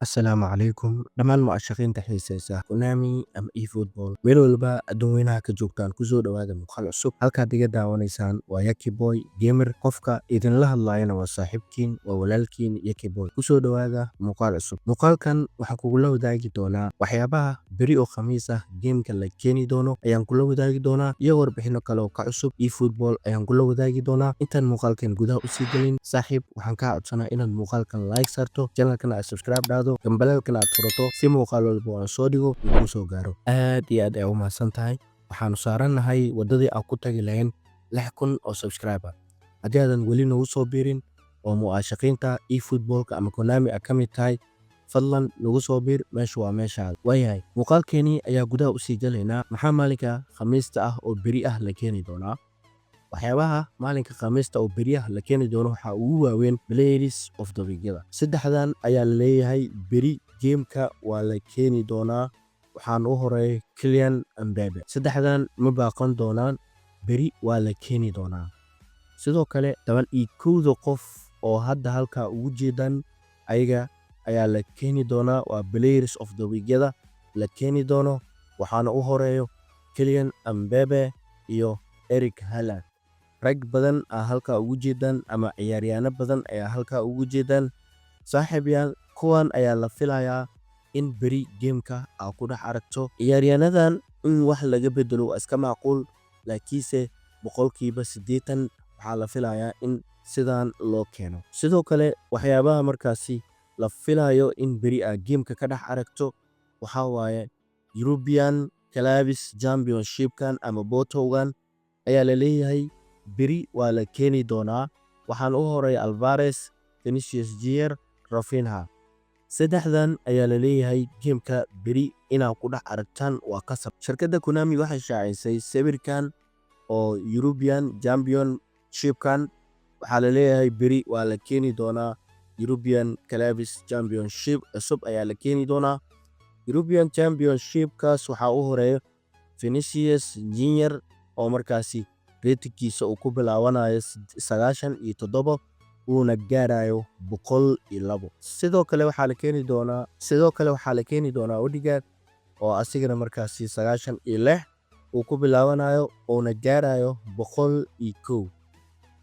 Asalaamu calaykum dhammaan mu'ashaqiinta xiisaysa Konami ama Efootball meel walba adduunweynaha ka joogtaan ku soo dhawaada muuqaal cusub halkaad iga daawanaysaan waa Yaki Boy Gamer qofka idinla hadlayana waa saaxiibkiin waa walaalkiin Yaki Boy ku soo dhawaada muuqaal cusub muuqaalkan waxaan kugula wadaagi doonaa waxyaabaha beri oo khamiis ah gameka la keeni doono ayaan kula wadaagi doonaa iyo warbixino kale oo ka cusub Efootball ayaan kula wadaagi doonaa intaan muuqaalkan gudaha u sii gelin saaxiib waxaan kaa codsanaa inaad muuqaalkan like sarto channelkana aad subscribe dhahdo gambalelkana aad furato si muuqaal walba aan soo dhigo uu kuu soo gaaro aad iyo aad ay u mahadsan tahay waxaanu saarannahay waddadii aan ku tagi lahayn 6,000 oo subscriber haddii aadan weli nagu soo biirin oo mu'ashaqiinta Efootballka ama Konami aad ka mid tahay fadlan nagu soo biir meesha waa meeshaada waayahay muuqaalkeenii ayaa gudaha u sii gelaynaa maxaa maalinka khamiista ah oo beri ah la keeni doonaa waxyaabaha maalinka khamiista oo beriyaha la keeni doono waxaa ugu waaweyn players of the week-yada saddexdan ayaa la leeyahay beri gameka waa la keeni doonaa waxaan u horeeyay Kylian Mbappe saddexdan ma baaqan doonaan beri waa la keeni doonaa sidoo kale 11 qof oo hadda halkaa ugu jeedaan ayaga ayaa la keeni doonaa waa players of the week-yada la keeni doono waxaana u horeeyo Kylian Mbappe iyo Eric Haaland rag badan ah halkaa ugu jeedaan ama ciyaaryahanno badan ayaa halkaa ugu jeedaan saaxiibayaal kuwan ayaa la filayaa in beri gameka aad ku dhex aragto ciyaaryahannadan in wax laga bedelo waa iska macquul laakiinse boqolkiiba 80 waxaa la filayaa in sidaan loo keeno sidoo kale waxyaabaha markaasi la filayo in beri aad gameka ka dhex aragto waxaa waaye European Clubs Championshipkan ama botowgan ayaa la leeyahay beri waa la keeni doonaa waxaan u horay Alvarez Vinicius Junior Rafinha saddexdan ayaa la leeyahay gameka beri inaad ku dhex aragtaan waa kasab shirkadda Konami waxay shaacisay sawirkan oo European Championshipkan waxaa la leeyahay beri waa la keeni doonaa European Clubs Championship cusub ayaa la keeni doonaa European Championshipkaas waxaa u horeeya Vinicius Junior oo markaasi ratingkiisa uu ku bilaabanayo 97 uuna gaarayo 102 sidoo kale waxaa la keeni doonaa Odegaard oo asigana markaasi 96 uu ku bilaabanayo uuna gaarayo 101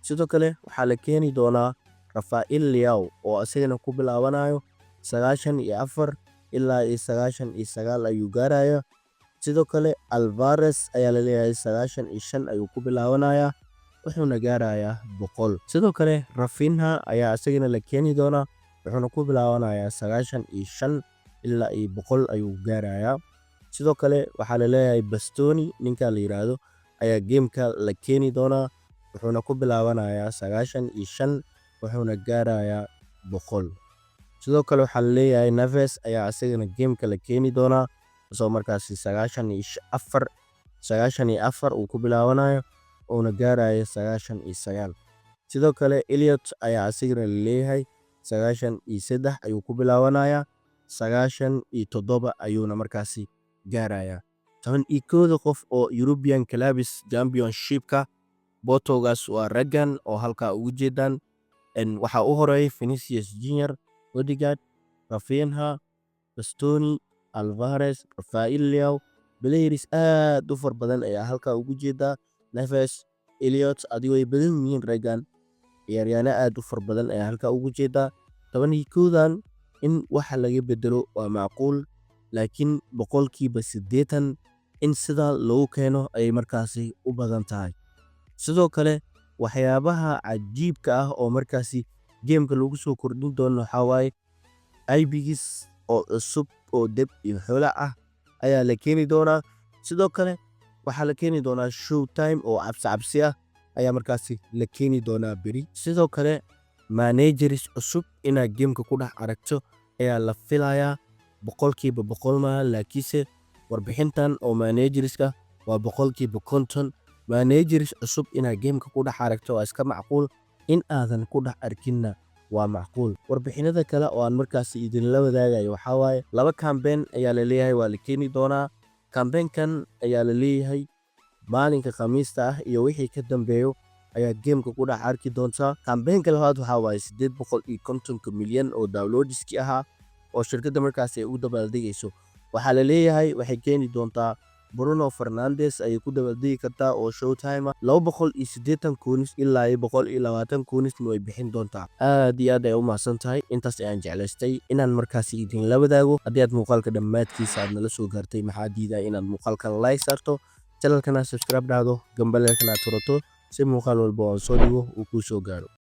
sidoo kale waxaa la keeni doonaa Rafael Leao oo asigana ku bilaabanayo 94 ilaa 99 ayuu gaarayo sidoo kale Alvarez ayaa la leeyahay 95 ayuu ku bilaabanayaa wuxuuna gaarayaa 100 sidoo kale Rafinha ayaa asagana la keeni doonaa wuxuuna ku bilaabanayaa 95 ilaa 100 ayuu gaarayaa sidoo kale waxaa la leeyahay Bastoni ninka la yiraahdo ayaa gameka la keeni doonaa wuxuuna ku bilaabanayaa 95 wuxuuna gaarayaa 100 sidoo kale waxaa la leeyahay Neves ayaa asagana gameka la keeni doonaa soo markaasi 94 uu ku bilaabanayo uuna gaarayo 99 sidoo kale Elliot ayaa asigana leeyahay 93 ayuu ku bilaabanayaa 97 ayuuna markaasi gaarayaa 11 qof oo European Clubs Championshipka botowgaas waa raggan oo halkaa ugu jeedaan waxaa u horeeyay Vinicius Junior Odegaard Rafinha Bastoni Alvarez Rafael Leao players aad u far badan ayaa halkaa ugu jeeda Neves Elliot adigoo ay badan yihiin raggan ciyaaryahanno aad u far badan ayaa halkaa ugu jeeda 11dan in waxa laga bedelo waa macquul laakiin boqolkiiba 80 in sida loo keeno ay markaasi u badan tahay sidoo kale waxyaabaha cajiibka ah oo markaasi gameka lagu soo kordhin doono waxaa waaye IBGs oo cusub oo deb iyo xoolo ah ayaa la keeni doonaa sidoo kale waxaa la keeni doonaa showtime oo cabsi ah ayaa markaasi la keeni doonaa beri sidoo kale managers cusub inaad gameka ku dhex aragto ayaa la filayaa boqolkiiba 100 ma laakiinse warbixintan oo managerska waa boqolkiiba 50 managers cusub inaad gameka ku dhex aragto waa iska macquul in aadan ku dhex arkinna waa macquul warbixinada kale oo aan markaasi idinla wadaagayo waxaa waaye 2 campaign ayaa la leeyahay waa la keeni doonaa campaignkan ayaa la leeyahay maalinka khamiista ah iyo wixii ka dambeeyo ayaa gameka ku dhex arki doontaa campaignka labaad waxaa waaye 850 milyan oo downloadski ahaa oo shirkadda markaas ay u dabaaldegayso. Waxaa la leeyahay waxay keeni doontaa Bruno Fernandes ayay ku dabaaldegi kartaa oo showtime ah 280 kunis ilaa 120 kunisna way bixin doontaa. Aad iyo aad ay u mahadsan tahay. Intaas ayaan jeclaystay inaan markaas idinla wadaago. Haddii aad muuqaalka dhammaadkiisa aad nala soo gaartay, maxaa diidaa inaad muuqaalkan like saarto, channelkana subscribe dhahdo, gambaleelkana aad furato si muuqaal walba oo aan soo dhigo uu kuu soo gaaro.